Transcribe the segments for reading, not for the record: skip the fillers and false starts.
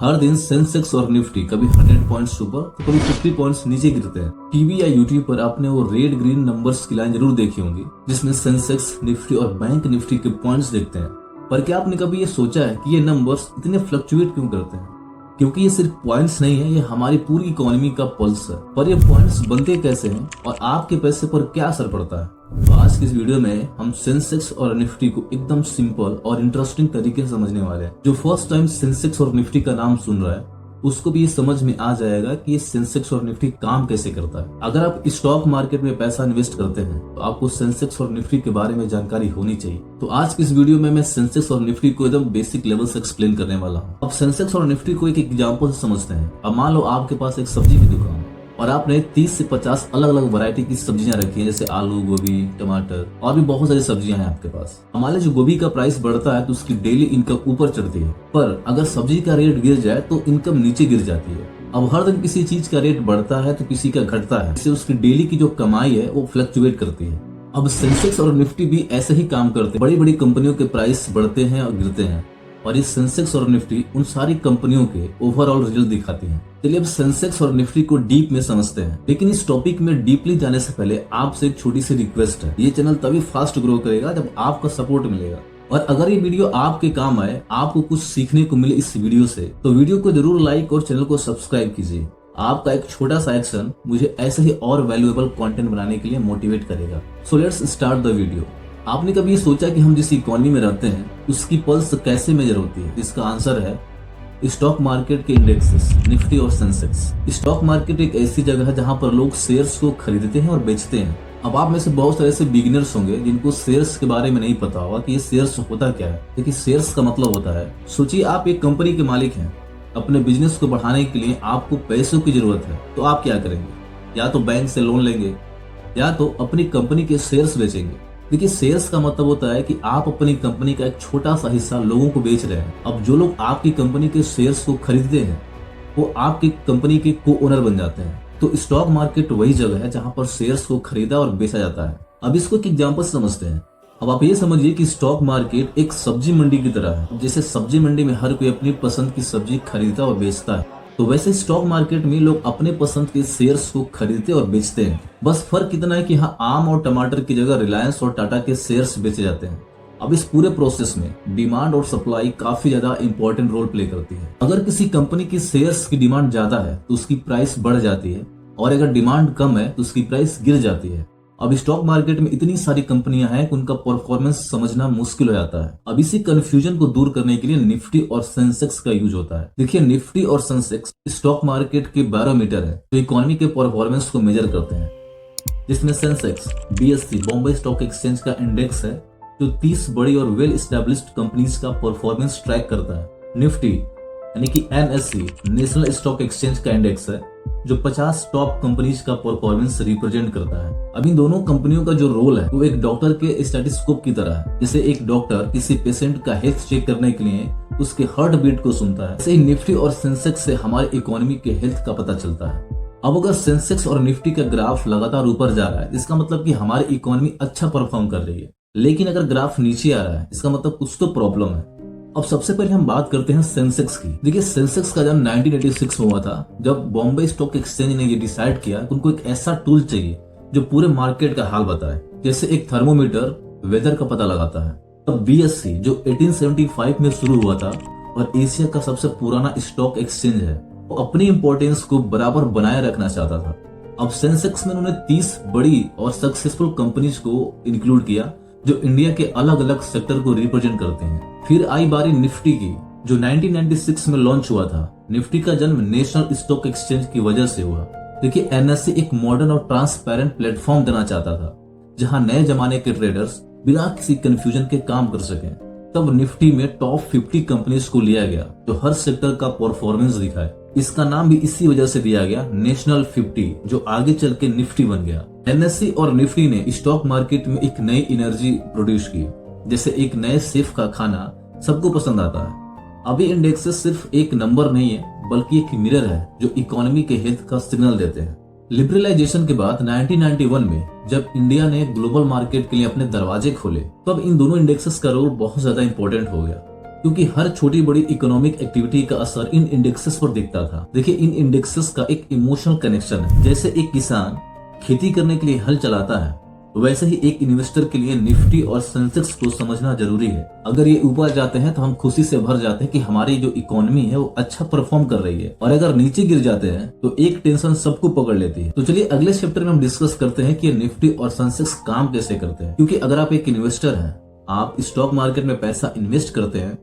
हर दिन सेंसेक्स और निफ्टी कभी 100 पॉइंट्स ऊपर तो कभी 50 पॉइंट्स नीचे गिरते हैं। टीवी या यूट्यूब पर आपने वो रेड ग्रीन नंबर्स की लाइन जरूर देखी होंगी जिसमें सेंसेक्स, निफ्टी और बैंक निफ्टी के पॉइंट्स देखते हैं। पर क्या आपने कभी ये सोचा है कि ये नंबर्स इतने फ्लक्चुएट क्यों करते हैं? क्योंकि ये सिर्फ पॉइंट्स नहीं है, ये हमारी पूरी इकोनॉमी का पल्स है। पर ये पॉइंट्स बनते कैसे हैं और आपके पैसे पर क्या असर पड़ता है? तो आज की इस वीडियो में हम सेंसेक्स और निफ्टी को एकदम सिंपल और इंटरेस्टिंग तरीके से समझने वाले हैं। जो फर्स्ट टाइम सेंसेक्स और निफ्टी का नाम सुन रहा है उसको भी ये समझ में आ जाएगा कि ये सेंसेक्स और निफ्टी काम कैसे करता है। अगर आप स्टॉक मार्केट में पैसा इन्वेस्ट करते हैं तो आपको सेंसेक्स और निफ्टी के बारे में जानकारी होनी चाहिए। तो आज की इस वीडियो में मैं सेंसेक्स और निफ्टी को एकदम बेसिक लेवल से एक्सप्लेन करने वाला हूँ। अब सेंसेक्स और निफ्टी को एक एग्जाम्पल से समझते हैं। अब मान लो आपके पास एक सब्जी की दुकान है और आपने 30 से 50 अलग अलग वैरायटी की सब्जियां रखी हैं, जैसे आलू, गोभी, टमाटर और भी बहुत सारी सब्जियां हैं आपके पास। मान लीजिए गोभी का प्राइस बढ़ता है तो उसकी डेली इनकम ऊपर चढ़ती है, पर अगर सब्जी का रेट गिर जाए तो इनकम नीचे गिर जाती है। अब हर दिन किसी चीज का रेट बढ़ता है तो किसी का घटता है, इससे उसकी डेली की जो कमाई है वो फ्लक्चुएट करती है। अब सेंसेक्स और निफ्टी भी ऐसे ही काम करते हैं। बड़ी बड़ी कंपनियों के प्राइस बढ़ते हैं और गिरते हैं और ये सेंसेक्स और निफ्टी उन सारी कंपनियों के ओवरऑल रिजल्ट दिखाती हैं। चलिए अब सेंसेक्स और निफ्टी को डीप में समझते हैं। लेकिन इस टॉपिक में डीपली जाने से पहले आपसे एक छोटी सी रिक्वेस्ट है। ये चैनल तभी फास्ट ग्रो करेगा जब आपका सपोर्ट मिलेगा, और अगर ये वीडियो आपके काम आए, आपको कुछ सीखने को मिले इस वीडियो से, तो वीडियो को जरूर लाइक और चैनल को सब्सक्राइब कीजिए। आपका एक छोटा सा एक्शन मुझे ऐसे ही और वैल्यूएबल कंटेंट बनाने के लिए मोटिवेट करेगा। So let's start the video. आपने कभी ये सोचा कि हम जिस इकोनॉमी में रहते हैं उसकी पल्स कैसे मेजर होती है? इसका आंसर है स्टॉक मार्केट के इंडेक्सेस, निफ्टी और सेंसेक्स। स्टॉक मार्केट एक ऐसी जगह है जहां पर लोग शेयर्स को खरीदते हैं और बेचते हैं। अब आप में से बहुत सारे ऐसे बिगिनर्स होंगे जिनको शेयर्स के बारे में नहीं पता होगा कि ये शेयर्स होता क्या है। देखिए, शेयर्स का मतलब होता है, सोचिए आप एक कंपनी के मालिक हैं। अपने बिजनेस को बढ़ाने के लिए आपको पैसों की जरूरत है, तो आप क्या करेंगे? या तो बैंक से लोन लेंगे या तो अपनी कंपनी के शेयर्स बेचेंगे। देखिए, शेयर्स का मतलब होता है कि आप अपनी कंपनी का एक छोटा सा हिस्सा लोगों को बेच रहे हैं। अब जो लोग आपकी कंपनी के शेयर्स को खरीदते हैं वो आपकी कंपनी के को ओनर बन जाते हैं। तो स्टॉक मार्केट वही जगह है जहां पर शेयर्स को खरीदा और बेचा जाता है। अब इसको एक एग्जांपल से समझते हैं। अब आप ये समझिए कि स्टॉक मार्केट एक सब्जी मंडी की तरह है। जैसे सब्जी मंडी में हर कोई अपनी पसंद की सब्जी खरीदता और बेचता है, तो वैसे स्टॉक मार्केट में लोग अपने पसंद के शेयर्स को खरीदते और बेचते हैं। बस फर्क इतना है कि यहाँ आम और टमाटर की जगह रिलायंस और टाटा के शेयर्स बेचे जाते हैं। अब इस पूरे प्रोसेस में डिमांड और सप्लाई काफी ज्यादा इंपॉर्टेंट रोल प्ले करती है। अगर किसी कंपनी की शेयर्स की डिमांड ज्यादा है तो उसकी प्राइस बढ़ जाती है, और अगर डिमांड कम है तो उसकी प्राइस गिर जाती है। अब स्टॉक मार्केट में इतनी सारी कंपनियां हैं कि उनका परफॉर्मेंस समझना मुश्किल हो जाता है। अब इसी कंफ्यूजन को दूर करने के लिए निफ्टी और सेंसेक्स का यूज होता है। देखिए, निफ्टी और सेंसेक्स स्टॉक मार्केट के बैरोमीटर है जो इकोनॉमी के परफॉर्मेंस को मेजर करते हैं। जिसमें Sensex BSE Bombay stock exchange का इंडेक्स है जो 30 बड़ी और वेल एस्टेब्लिश्ड कंपनीज का परफॉर्मेंस ट्रैक करता है। निफ्टी यानी कि NSE नेशनल स्टॉक एक्सचेंज का इंडेक्स है जो 50 टॉप कंपनीज का परफॉर्मेंस रिप्रेजेंट करता है। अब इन दोनों कंपनियों का जो रोल है वो एक डॉक्टर के स्टेथोस्कोप की तरह है। जैसे एक डॉक्टर किसी पेशेंट का हेल्थ चेक करने के लिए उसके हार्ट बीट को सुनता है, ऐसे ही निफ्टी और सेंसेक्स से हमारे इकोनॉमी के हेल्थ का पता चलता है। अब अगर सेंसेक्स और निफ्टी का ग्राफ लगातार ऊपर जा रहा है इसका मतलब कि हमारी इकोनॉमी अच्छा परफॉर्म कर रही है। लेकिन अगर ग्राफ नीचे आ रहा है इसका मतलब कुछ तो प्रॉब्लम है। अब सबसे पहले हम बात करते हैं सेंसेक्स की। देखिए, सेंसेक्स का जन्म 1986 में हुआ था, जब बॉम्बे स्टॉक एक्सचेंज ने ये डिसाइड किया कि उनको एक ऐसा टूल चाहिए जो पूरे मार्केट का हाल बताए। जैसे एक थर्मोमीटर वेदर का पता लगाता है। अब BSE जो 1875 में शुरू हुआ था और एशिया का सबसे पुराना स्टॉक एक्सचेंज है, वो अपनी इंपॉर्टेंस को बराबर बनाए रखना चाहता था। अब सेंसेक्स में उन्होंने 30 बड़ी और सक्सेसफुल कंपनीज को इंक्लूड किया जो इंडिया के अलग अलग सेक्टर को रिप्रेजेंट करते हैं। फिर आई बारी निफ्टी की जो 1996 में लॉन्च हुआ था। निफ्टी का जन्म नेशनल स्टॉक एक्सचेंज की वजह से हुआ। देखिए, NSE एक मॉडर्न और ट्रांसपेरेंट प्लेटफॉर्म देना चाहता था जहां नए जमाने के ट्रेडर्स बिना किसी कंफ्यूजन के काम कर सकें। तब निफ्टी में टॉप 50 कंपनीज को लिया गया जो हर सेक्टर का परफॉर्मेंस दिखाए। इसका नाम भी इसी वजह से दिया गया, नेशनल 50, जो आगे चल के निफ्टी बन गया। NSE और निफ्टी ने स्टॉक मार्केट में एक नई एनर्जी प्रोड्यूस की। जैसे एक नए शेफ का खाना सबको पसंद आता है। अभी इंडेक्सेस सिर्फ एक नंबर नहीं है बल्कि एक मिरर है जो इकोनॉमी के हेल्थ का सिग्नल देते हैं। लिबरलाइजेशन के बाद 1991 में जब इंडिया ने ग्लोबल मार्केट के लिए अपने दरवाजे खोले, तब इन दोनों इंडेक्सेस का रोल बहुत ज्यादा इंपॉर्टेंट हो गया। क्योंकि हर छोटी बड़ी इकोनॉमिक एक्टिविटी का असर इन इंडेक्सेस पर दिखता था। देखिए, इन इंडेक्सेस का एक इमोशनल कनेक्शन है। जैसे एक किसान खेती करने के लिए हल चलाता है, वैसे ही एक इन्वेस्टर के लिए निफ्टी और सेंसेक्स को समझना जरूरी है। अगर ये ऊपर जाते हैं तो हम खुशी से भर जाते हैं कि हमारी जो इकोनॉमी है वो अच्छा परफॉर्म कर रही है, और अगर नीचे गिर जाते हैं तो एक टेंशन सबको पकड़ लेती है। तो चलिए अगले चैप्टर में हम डिस्कस करते हैं कि ये निफ्टी और सेंसेक्स काम कैसे करते हैं। क्योंकि अगर आप एक इन्वेस्टर हैं, आप स्टॉक मार्केट में पैसा इन्वेस्ट करते हैं,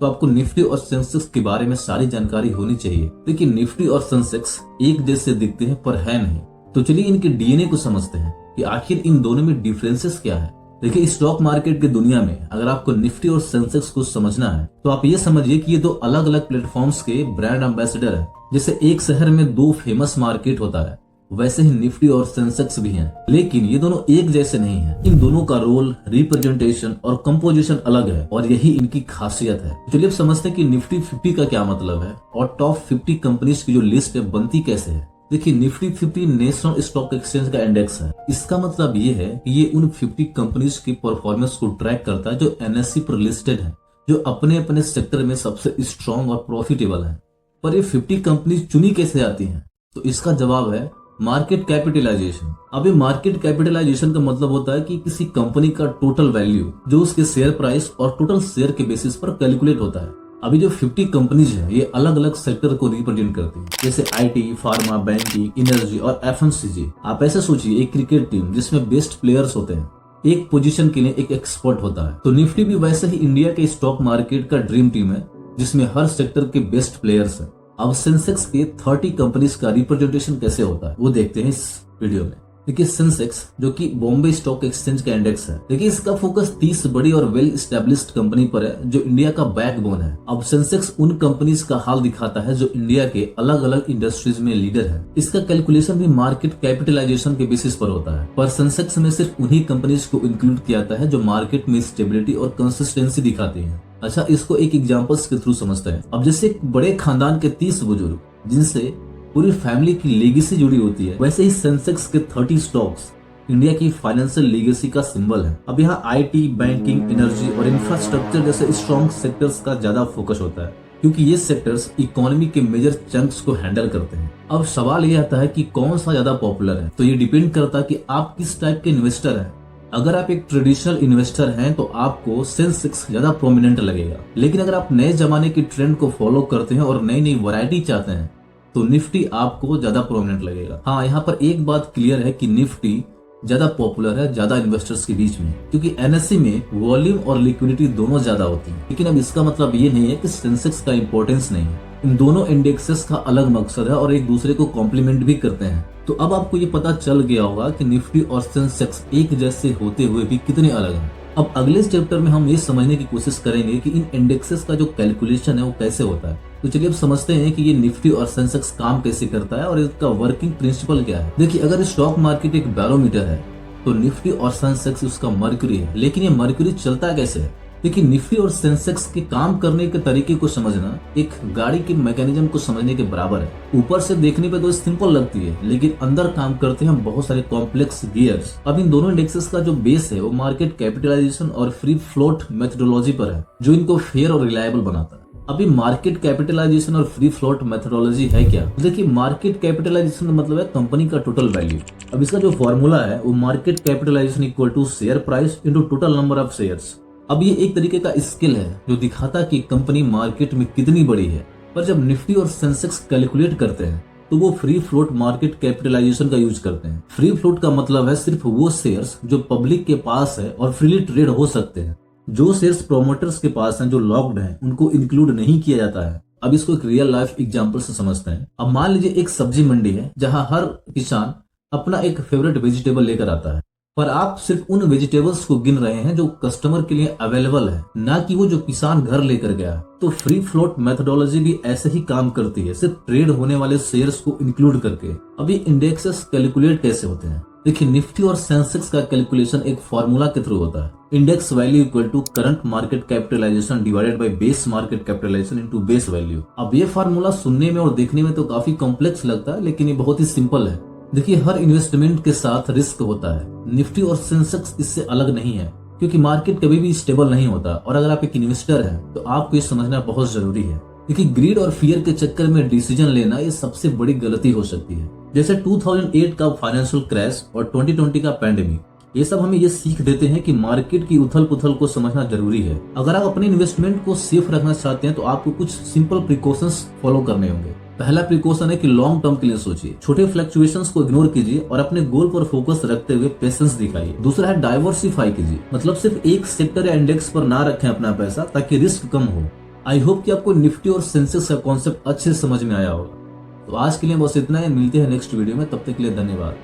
तो आपको निफ्टी और सेंसेक्स के बारे में सारी जानकारी होनी चाहिए। लेकिन निफ्टी और सेंसेक्स एक जैसे दिखते हैं पर है नहीं। तो चलिए इनके डीएनए को समझते हैं कि आखिर इन दोनों में डिफरेंसेस क्या है। देखिए, स्टॉक मार्केट की दुनिया में अगर आपको निफ्टी और सेंसेक्स को समझना है तो आप ये समझिए कि ये दो अलग अलग प्लेटफॉर्म्स के ब्रांड एम्बेसडर हैं। जैसे एक शहर में दो फेमस मार्केट होता है, वैसे ही निफ्टी और सेंसेक्स भी हैं। लेकिन ये दोनों एक जैसे नहीं हैं। इन दोनों का रोल, रिप्रेजेंटेशन और कंपोजिशन अलग है, और यही इनकी खासियत है। चलिए अब समझते हैं कि निफ्टी 50 का क्या मतलब है और टॉप 50 कंपनीज की जो लिस्ट है बनती कैसे है। देखिए, निफ्टी 50 नेशनल स्टॉक एक्सचेंज का इंडेक्स है। इसका मतलब ये है कि ये उन 50 कंपनीज की परफॉर्मेंस को ट्रैक करता है जो एनएसई पर लिस्टेड है, जो अपने अपने सेक्टर में सबसे स्ट्रॉन्ग और प्रॉफिटेबल है। पर ये 50 कंपनीज चुनी कैसे जाती हैं? तो इसका जवाब है मार्केट कैपिटलाइजेशन। अभी मार्केट कैपिटलाइजेशन का मतलब होता है कि किसी कंपनी का टोटल वैल्यू जो उसके शेयर प्राइस और टोटल शेयर के बेसिस पर कैलकुलेट होता है। अभी जो 50 कंपनीज हैं ये अलग अलग सेक्टर को रिप्रेजेंट करती हैं, जैसे आईटी, फार्मा, बैंकिंग, एनर्जी और एफएमसीजी। आप ऐसे सोचिए, एक क्रिकेट टीम जिसमें बेस्ट प्लेयर्स होते हैं, एक पोजीशन के लिए एक एक्सपर्ट होता है। तो निफ्टी भी वैसे ही इंडिया के स्टॉक मार्केट का ड्रीम टीम है, जिसमें हर सेक्टर के बेस्ट प्लेयर्स हैं। अब सेंसेक्स के 30 कंपनीज का रिप्रेजेंटेशन कैसे होता है वो देखते हैं इस वीडियो में। देखिए, सेंसेक्स जो कि बॉम्बे स्टॉक एक्सचेंज का इंडेक्स है। देखिए, इसका फोकस 30 बड़ी और वेल स्टैब्लिश्ड कंपनी पर है जो इंडिया का बैकबोन है। अब सेंसेक्स उन कंपनीज का हाल दिखाता है जो इंडिया के अलग अलग इंडस्ट्रीज में लीडर है। इसका कैलकुलेशन भी मार्केट कैपिटलाइजेशन के बेसिस पर होता है, पर सेंसेक्स में सिर्फ उन्हीं कंपनीज को इंक्लूड किया जाता है जो मार्केट में स्टेबिलिटी और कंसिस्टेंसी दिखाती है। अच्छा, इसको एक एग्जांपल्स के थ्रू समझते हैं। अब जैसे एक बड़े खानदान के 30 बुजुर्ग जिनसे पूरी फैमिली की लेगेसी जुड़ी होती है, वैसे ही सेंसेक्स के 30 स्टॉक्स इंडिया की फाइनेंशियल लेगेसी का सिंबल है। अब यहाँ आईटी, बैंकिंग, एनर्जी और इंफ्रास्ट्रक्चर जैसे स्ट्रॉन्ग सेक्टर्स का ज्यादा फोकस होता है, क्योंकि ये सेक्टर्स इकोनॉमी के मेजर चंक्स को हैंडल करते हैं। अब सवाल ये आता है कि कौन सा ज्यादा पॉपुलर है। तो ये डिपेंड करता है कि आप किस टाइप के इन्वेस्टर हैं। अगर आप एक ट्रेडिशनल इन्वेस्टर हैं तो आपको सेंसेक्स ज्यादा प्रोमिनेंट लगेगा, लेकिन अगर आप नए जमाने की ट्रेंड को फॉलो करते हैं और नई नई वैरायटी चाहते हैं तो निफ्टी आपको ज्यादा प्रोमिनेंट लगेगा। हाँ, यहाँ पर एक बात क्लियर है कि निफ्टी ज्यादा पॉपुलर है ज्यादा इन्वेस्टर्स के बीच में, क्योंकि एनएससी में वॉल्यूम और लिक्विडिटी दोनों ज्यादा होती है। लेकिन अब इसका मतलब ये नहीं है कि सेंसेक्स का इंपॉर्टेंस नहीं है। इन दोनों इंडेक्सेस का अलग मकसद है और एक दूसरे को कॉम्प्लीमेंट भी करते हैं। तो अब आपको ये पता चल गया होगा कि निफ्टी और सेंसेक्स एक जैसे होते हुए भी कितने अलग हैं। अब अगले चैप्टर में हम ये समझने की कोशिश करेंगे कि इन इंडेक्सेस का जो कैलकुलेशन है वो कैसे होता है। तो चलिए अब समझते हैं कि ये निफ्टी और सेंसेक्स काम कैसे करता है और इसका वर्किंग प्रिंसिपल क्या है। देखिए, अगर स्टॉक मार्केट एक बैरोमीटर है तो निफ्टी और सेंसेक्स उसका मर्क्यूरी है। लेकिन ये मर्क्यूरी चलता कैसे है? देखिए, निफ्टी और सेंसेक्स के काम करने के तरीके को समझना एक गाड़ी के मैकेनिज्म को समझने के बराबर है। ऊपर से देखने पे तो सिंपल लगती है, लेकिन अंदर काम करते हैं बहुत सारे कॉम्प्लेक्स गियर्स। अब इन दोनों इंडेक्सेस का जो बेस है वो मार्केट कैपिटलाइजेशन और फ्री फ्लोट मेथोडोलॉजी पर है, जो इनको फेयर और रिलायबल बनाता है। अभी मार्केट कैपिटलाइजेशन और फ्री फ्लोट मेथोडोलॉजी है क्या? देखिए, मार्केट कैपिटलाइजेशन का मतलब है कंपनी का टोटल वैल्यू। अब इसका जो फॉर्मूला है वो market capitalisation equal to share price into total number of shares. अब ये एक तरीके का स्किल है जो दिखाता है कि कंपनी मार्केट में कितनी बड़ी है। पर जब निफ्टी और सेंसेक्स कैलकुलेट करते हैं तो वो फ्री फ्लोट मार्केट कैपिटलाइजेशन का यूज करते हैं। फ्री फ्लोट का मतलब है सिर्फ वो शेयर्स जो पब्लिक के पास है और फ्रीली ट्रेड हो सकते हैं। जो शेयर्स प्रोमोटर्स के पास हैं, जो लॉक्ड हैं, उनको इंक्लूड नहीं किया जाता है। अब इसको एक रियल लाइफ एग्जांपल से समझते हैं। अब मान लीजिए एक सब्जी मंडी है जहां हर किसान अपना एक फेवरेट वेजिटेबल लेकर आता है, पर आप सिर्फ उन वेजिटेबल्स को गिन रहे हैं जो कस्टमर के लिए अवेलेबल है, ना कि वो जो किसान घर लेकर गया। तो फ्री फ्लोट मेथोडोलॉजी भी ऐसे ही काम करती है, सिर्फ ट्रेड होने वाले शेयर्स को इंक्लूड करके। अभी इंडेक्सेस कैलकुलेट कैसे होते हैं? देखिए, निफ्टी और सेंसेक्स का कैलकुलेशन एक फॉर्मूला के थ्रू होता है। Index value equal to current market capitalisation divided by base market capitalisation into base value. अब ये फार्मूला सुनने में और देखने में तो काफी कॉम्प्लेक्स लगता है, लेकिन ये बहुत ही सिंपल है। देखिए, हर इन्वेस्टमेंट के साथ रिस्क होता है। निफ्टी और सेंसेक्स इससे अलग नहीं है। क्योंकि मार्केट कभी भी स्टेबल नहीं होता और अगर आप एक इन्वेस्टर हैं तो आपको ये समझना बहुत जरूरी है, क्योंकि ग्रीड और फियर के चक्कर में डिसीजन लेना ये सबसे बड़ी गलती हो सकती है। जैसे 2008 का फाइनेंशियल क्रैश और 2020 का पैंडेमिक, ये सब हमें ये सीख देते हैं कि मार्केट की उथल पुथल को समझना जरूरी है। अगर आप अपने इन्वेस्टमेंट को सेफ रखना चाहते हैं तो आपको कुछ सिंपल प्रिकॉशंस फॉलो करने होंगे। पहला प्रिकॉशन है कि लॉन्ग टर्म के लिए सोचिए, छोटे फ्लक्चुएशंस को इग्नोर कीजिए और अपने गोल पर फोकस रखते हुए पेशेंस दिखाइए। दूसरा है डाइवर्सिफाई कीजिए, मतलब सिर्फ एक सेक्टर या इंडेक्स पर ना रखें अपना पैसा, ताकि रिस्क कम हो। आई होप कि आपको निफ्टी और सेंसेक्स का कॉन्सेप्ट अच्छे से समझ में आया होगा। तो आज के लिए बस इतना है, मिलते हैं नेक्स्ट वीडियो में, तब तक के लिए धन्यवाद।